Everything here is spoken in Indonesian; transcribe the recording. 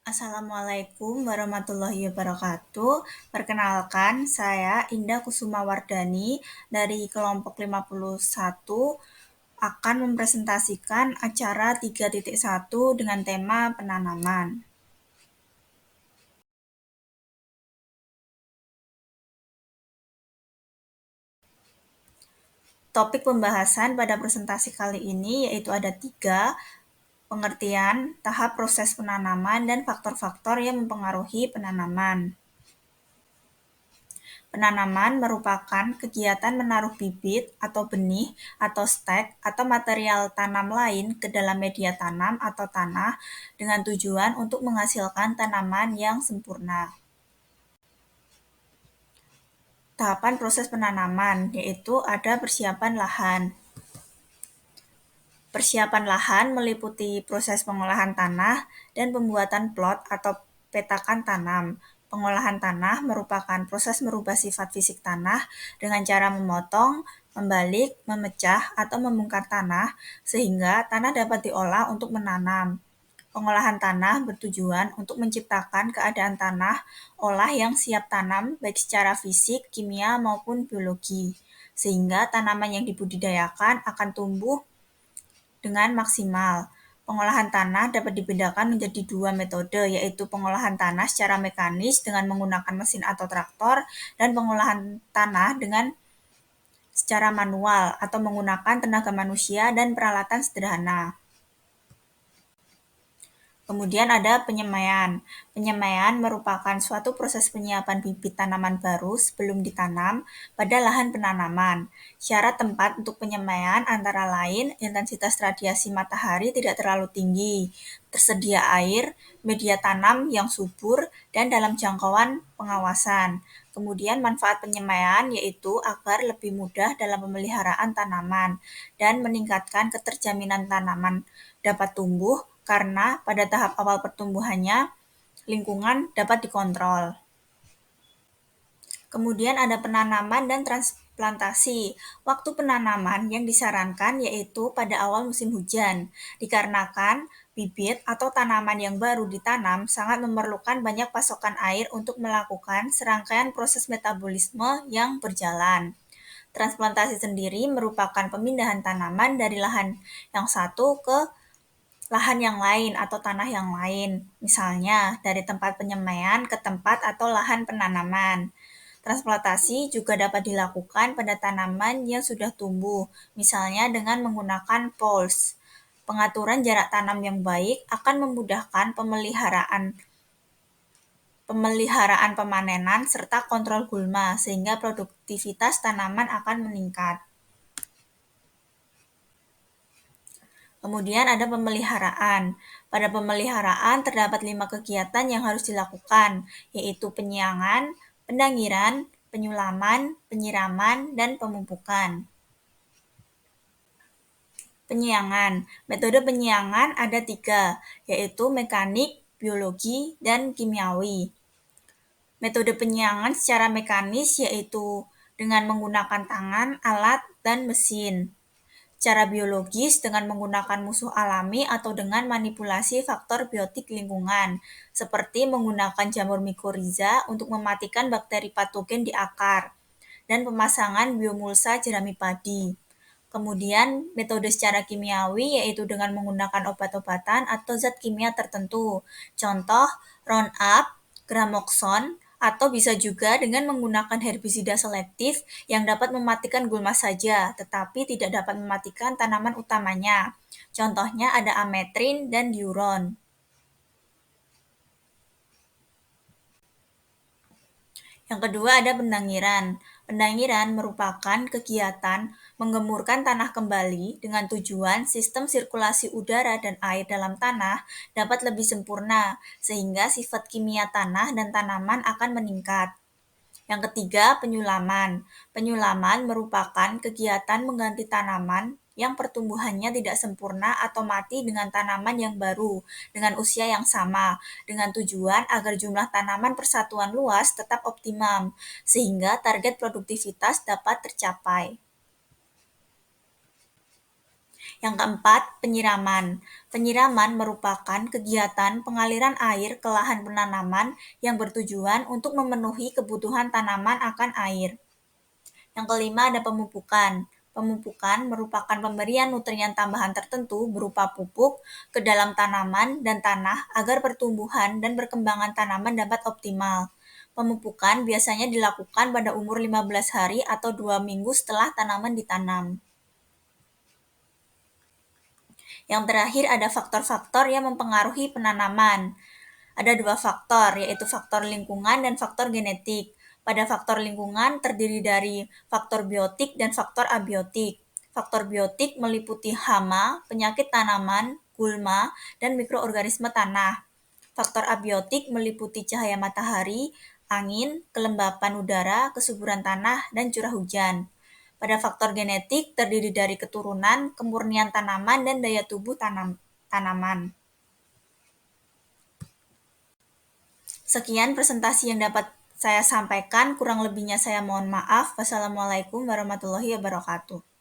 Assalamualaikum warahmatullahi wabarakatuh. Perkenalkan, saya Indah Kusuma Wardani dari kelompok 51 akan mempresentasikan acara 3.1 dengan tema penanaman. Topik pembahasan pada presentasi kali ini yaitu ada 3, pengertian, tahap proses penanaman, dan faktor-faktor yang mempengaruhi penanaman. Penanaman merupakan kegiatan menaruh bibit atau benih atau stek atau material tanam lain ke dalam media tanam atau tanah dengan tujuan untuk menghasilkan tanaman yang sempurna. Tahapan proses penanaman yaitu ada persiapan lahan. Persiapan lahan meliputi proses pengolahan tanah dan pembuatan plot atau petakan tanam. Pengolahan tanah merupakan proses merubah sifat fisik tanah dengan cara memotong, membalik, memecah, atau membongkar tanah sehingga tanah dapat diolah untuk menanam. Pengolahan tanah bertujuan untuk menciptakan keadaan tanah olah yang siap tanam baik secara fisik, kimia, maupun biologi, sehingga tanaman yang dibudidayakan akan tumbuh dengan maksimal. Pengolahan tanah dapat dibedakan menjadi 2 metode, yaitu pengolahan tanah secara mekanis dengan menggunakan mesin atau traktor, dan pengolahan tanah dengan secara manual atau menggunakan tenaga manusia dan peralatan sederhana. Kemudian ada penyemaian. Penyemaian merupakan suatu proses penyiapan bibit tanaman baru sebelum ditanam pada lahan penanaman. Syarat tempat untuk penyemaian antara lain intensitas radiasi matahari tidak terlalu tinggi, tersedia air, media tanam yang subur, dan dalam jangkauan pengawasan. Kemudian manfaat penyemaian yaitu agar lebih mudah dalam pemeliharaan tanaman dan meningkatkan keterjaminan tanaman dapat tumbuh karena pada tahap awal pertumbuhannya lingkungan dapat dikontrol. Kemudian ada penanaman dan transplantasi. Waktu penanaman yang disarankan yaitu pada awal musim hujan, dikarenakan bibit atau tanaman yang baru ditanam sangat memerlukan banyak pasokan air untuk melakukan serangkaian proses metabolisme yang berjalan. Transplantasi sendiri merupakan pemindahan tanaman dari lahan yang satu ke lahan yang lain atau tanah yang lain, misalnya dari tempat penyemaian ke tempat atau lahan penanaman. Transplantasi juga dapat dilakukan pada tanaman yang sudah tumbuh, misalnya dengan menggunakan poles. Pengaturan jarak tanam yang baik akan memudahkan pemeliharaan pemanenan serta kontrol gulma, sehingga produktivitas tanaman akan meningkat. Kemudian ada pemeliharaan. Pada pemeliharaan terdapat 5 kegiatan yang harus dilakukan, yaitu penyiangan, pendangiran, penyulaman, penyiraman, dan pemupukan. Penyiangan. Metode penyiangan ada 3, yaitu mekanik, biologi, dan kimiawi. Metode penyiangan secara mekanis yaitu dengan menggunakan tangan, alat, dan mesin. Cara biologis dengan menggunakan musuh alami atau dengan manipulasi faktor biotik lingkungan, seperti menggunakan jamur mikoriza untuk mematikan bakteri patogen di akar, dan pemasangan biomulsa jerami padi. Kemudian, metode secara kimiawi yaitu dengan menggunakan obat-obatan atau zat kimia tertentu, contoh Roundup, Gramoxone, atau bisa juga dengan menggunakan herbisida selektif yang dapat mematikan gulma saja, tetapi tidak dapat mematikan tanaman utamanya. Contohnya ada ametrin dan diuron. Yang kedua ada pendangiran. Pendangiran merupakan kegiatan menggemurkan tanah kembali dengan tujuan sistem sirkulasi udara dan air dalam tanah dapat lebih sempurna, sehingga sifat kimia tanah dan tanaman akan meningkat. Yang ketiga, penyulaman. Penyulaman merupakan kegiatan mengganti tanaman yang pertumbuhannya tidak sempurna atau mati dengan tanaman yang baru dengan usia yang sama, dengan tujuan agar jumlah tanaman persatuan luas tetap optimum, sehingga target produktivitas dapat tercapai. Yang keempat, penyiraman. Penyiraman merupakan kegiatan pengaliran air ke lahan penanaman yang bertujuan untuk memenuhi kebutuhan tanaman akan air. Yang kelima, ada pemupukan. Pemupukan merupakan pemberian nutrien tambahan tertentu berupa pupuk ke dalam tanaman dan tanah agar pertumbuhan dan perkembangan tanaman dapat optimal. Pemupukan biasanya dilakukan pada umur 15 hari atau 2 minggu setelah tanaman ditanam. Yang terakhir ada faktor-faktor yang mempengaruhi penanaman. Ada dua faktor, yaitu faktor lingkungan dan faktor genetik. Pada faktor lingkungan terdiri dari faktor biotik dan faktor abiotik. Faktor biotik meliputi hama, penyakit tanaman, gulma, dan mikroorganisme tanah. Faktor abiotik meliputi cahaya matahari, angin, kelembapan udara, kesuburan tanah, dan curah hujan. Pada faktor genetik terdiri dari keturunan, kemurnian tanaman, dan daya tubuh tanaman. Sekian presentasi yang dapat saya sampaikan, kurang lebihnya saya mohon maaf. Wassalamualaikum warahmatullahi wabarakatuh.